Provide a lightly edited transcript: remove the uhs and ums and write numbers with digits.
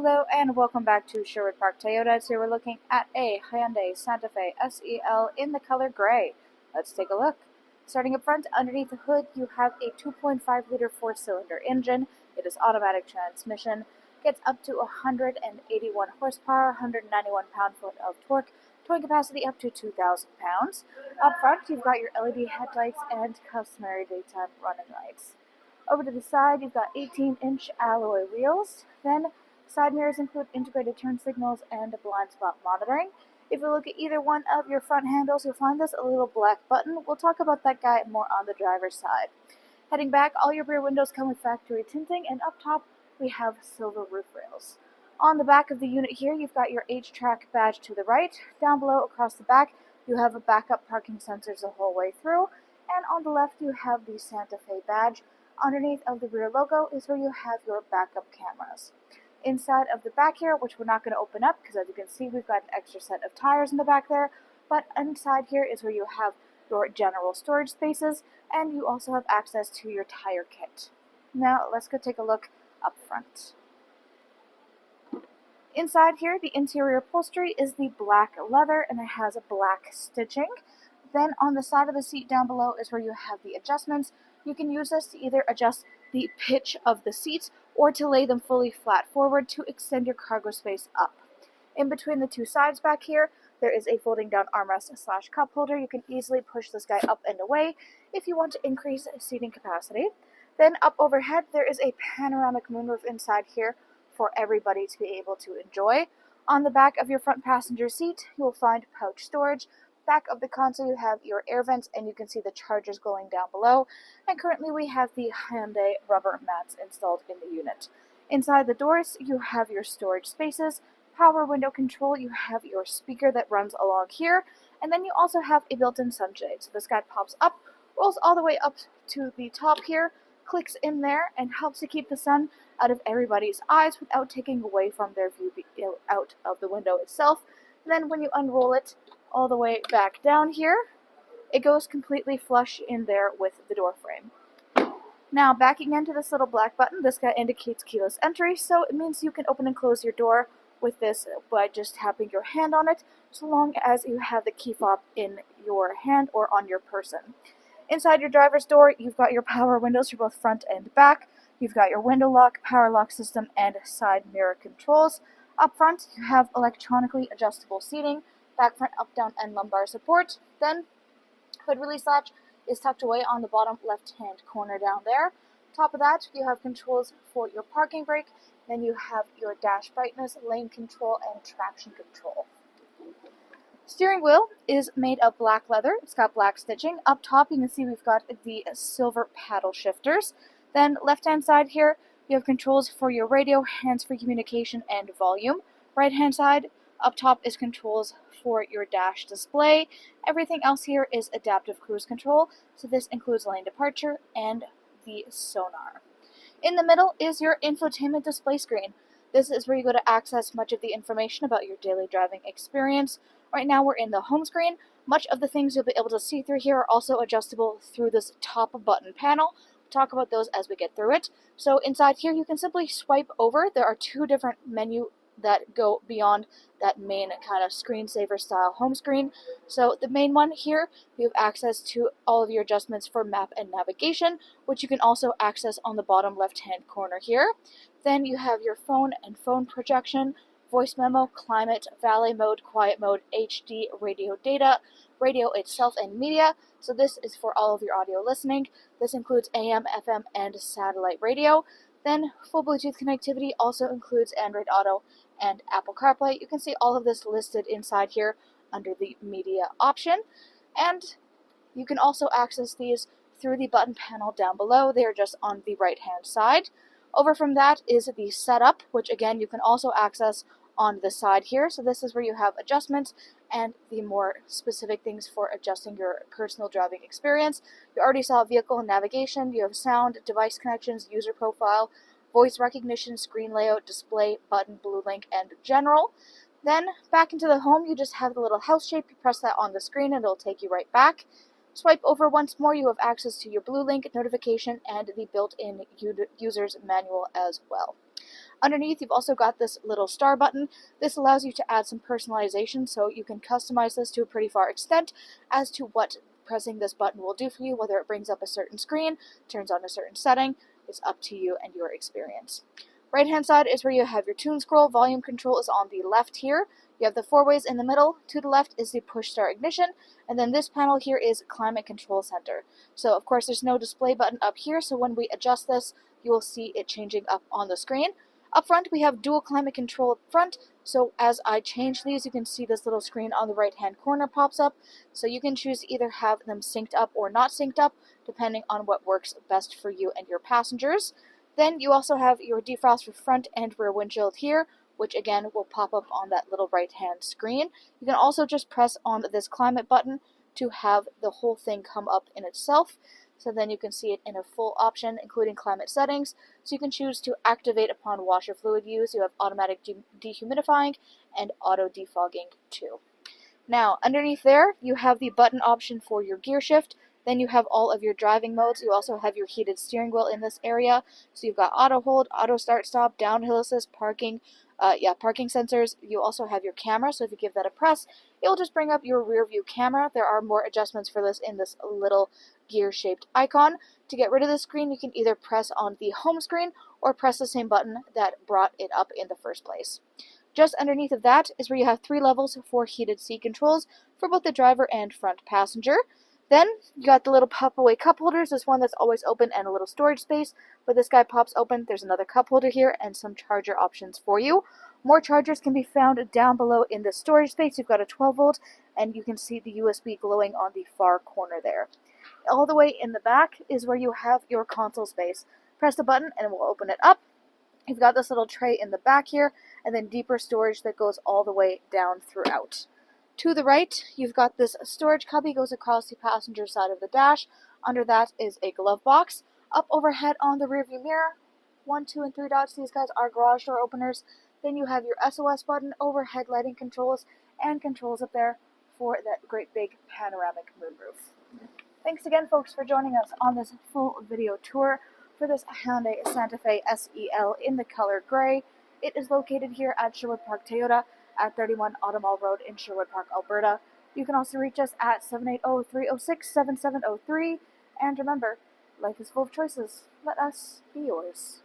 Hello and welcome back to Sherwood Park Toyota. Today we're looking at a Hyundai Santa Fe SEL in the color gray. Let's take a look. Starting up front, underneath the hood, you have a 2.5-liter four-cylinder engine. It is automatic transmission. Gets up to 181 horsepower, 191 pound-foot of torque, towing capacity up to 2,000 pounds. Up front, you've got your LED headlights and customary daytime running lights. Over to the side, you've got 18-inch alloy wheels. Then side mirrors include integrated turn signals and blind spot monitoring. If you look at either one of your front handles, you'll find this a little black button. We'll talk about that guy more on the driver's side. Heading back, all your rear windows come with factory tinting, and up top we have silver roof rails. On the back of the unit here, you've got your H-Track badge to the right. Down below, across the back, you have a backup parking sensors the whole way through. And on the left, you have the Santa Fe badge. Underneath of the rear logo is where you have your backup cameras. Inside of the back here, which we're not going to open up because as you can see we've got an extra set of tires in the back there, but inside here is where you have your general storage spaces, and you also have access to your tire kit. Now let's go take a look up front. Inside here, the interior upholstery is the black leather and it has a black stitching. Then on the side of the seat down below is where you have the adjustments. You can use this to either adjust the pitch of the seats or to lay them fully flat forward to extend your cargo space up. In between the two sides back here, there is a folding down armrest / cup holder. You can easily push this guy up and away if you want to increase seating capacity. Then up overhead, there is a panoramic moonroof inside here for everybody to be able to enjoy. On the back of your front passenger seat, you will find pouch storage. Back of the console, you have your air vents, and you can see the chargers going down below. And currently, we have the Hyundai rubber mats installed in the unit. Inside the doors, you have your storage spaces, power window control, you have your speaker that runs along here, and then you also have a built-in sunshade. So this guy pops up, rolls all the way up to the top here, clicks in there, and helps to keep the sun out of everybody's eyes without taking away from their view out of the window itself. And then when you unroll it all the way back down here, it goes completely flush in there with the door frame. Now backing into this little black button, this guy indicates keyless entry, so it means you can open and close your door with this by just tapping your hand on it, so long as you have the key fob in your hand or on your person. Inside your driver's door, you've got your power windows for both front and back. You've got your window lock, power lock system, and side mirror controls. Up front, you have electronically adjustable seating, back, front, up, down, and lumbar support. Then, hood release latch is tucked away on the bottom left-hand corner down there. Top of that, you have controls for your parking brake. Then you have your dash brightness, lane control, and traction control. Steering wheel is made of black leather. It's got black stitching. Up top, you can see we've got the silver paddle shifters. Then left-hand side here, you have controls for your radio, hands-free communication, and volume. Right-hand side, up top is controls for your dash display. Everything else here is adaptive cruise control, so this includes lane departure and the sonar. In the middle is your infotainment display screen. This is where you go to access much of the information about your daily driving experience. Right now we're in the home screen. Much of the things you'll be able to see through here are also adjustable through this top button panel. We'll talk about those as we get through it. So inside here you can simply swipe over. There are two different menus that go beyond that main kind of screensaver style home screen. So the main one here, you have access to all of your adjustments for map and navigation, which you can also access on the bottom left hand corner here. Then you have your phone and phone projection, voice memo, climate, valet mode, quiet mode, HD, radio data, radio itself, and media. So this is for all of your audio listening. This includes AM, FM, and satellite radio. Then full Bluetooth connectivity also includes Android Auto and Apple CarPlay. You can see all of this listed inside here under the media option. And you can also access these through the button panel down below. They are just on the right hand side. Over from that is the setup, which again you can also access on the side here. So this is where you have adjustments and the more specific things for adjusting your personal driving experience. You already saw vehicle navigation, you have sound, device connections, user profile, voice recognition, screen layout, display, button, blue link, and general. Then back into the home, you just have the little house shape. You press that on the screen and it'll take you right back. Swipe over once more, you have access to your blue link notification and the built-in user's manual as well. Underneath, you've also got this little star button. This allows you to add some personalization, so you can customize this to a pretty far extent as to what pressing this button will do for you, whether it brings up a certain screen, turns on a certain setting. It's up to you and your experience. Right hand side is where you have your tune scroll. Volume control is on the left here. You have the four ways in the middle. To the left is the push start ignition, and then this panel here is climate control center. So of course there's no display button up here, so when we adjust this, you will see it changing up on the screen. Up front, we have dual climate control up front, so as I change these, you can see this little screen on the right-hand corner pops up, so you can choose to either have them synced up or not synced up, depending on what works best for you and your passengers. Then you also have your defrost for front and rear windshield here, which again will pop up on that little right-hand screen. You can also just press on this climate button to have the whole thing come up in itself. So then you can see it in a full option, including climate settings. So you can choose to activate upon washer fluid use. You have automatic dehumidifying and auto defogging too. Now, underneath there, you have the button option for your gear shift. Then you have all of your driving modes. You also have your heated steering wheel in this area. So you've got auto hold, auto start stop, downhill assist, parking sensors. You also have your camera, so if you give that a press, it will just bring up your rear view camera. There are more adjustments for this in this little gear-shaped icon. To get rid of the screen, you can either press on the home screen or press the same button that brought it up in the first place. Just underneath of that is where you have 3 levels for heated seat controls for both the driver and front passenger. Then you got the little pop-away cup holders. This one that's always open and a little storage space. But this guy pops open. There's another cup holder here and some charger options for you. More chargers can be found down below in the storage space. You've got a 12 volt and you can see the USB glowing on the far corner there. All the way in the back is where you have your console space. Press the button and it will open it up. You've got this little tray in the back here and then deeper storage that goes all the way down throughout. To the right, you've got this storage cubby goes across the passenger side of the dash. Under that is a glove box. Up overhead on the rearview mirror, 1, 2, and 3 dots. These guys are garage door openers. Then you have your SOS button, overhead lighting controls, and controls up there for that great big panoramic moonroof. Thanks again, folks, for joining us on this full video tour for this Hyundai Santa Fe SEL in the color gray. It is located here at Sherwood Park Toyota at 31 Automall Road in Sherwood Park, Alberta. You can also reach us at 780-306-7703. And remember, life is full of choices. Let us be yours.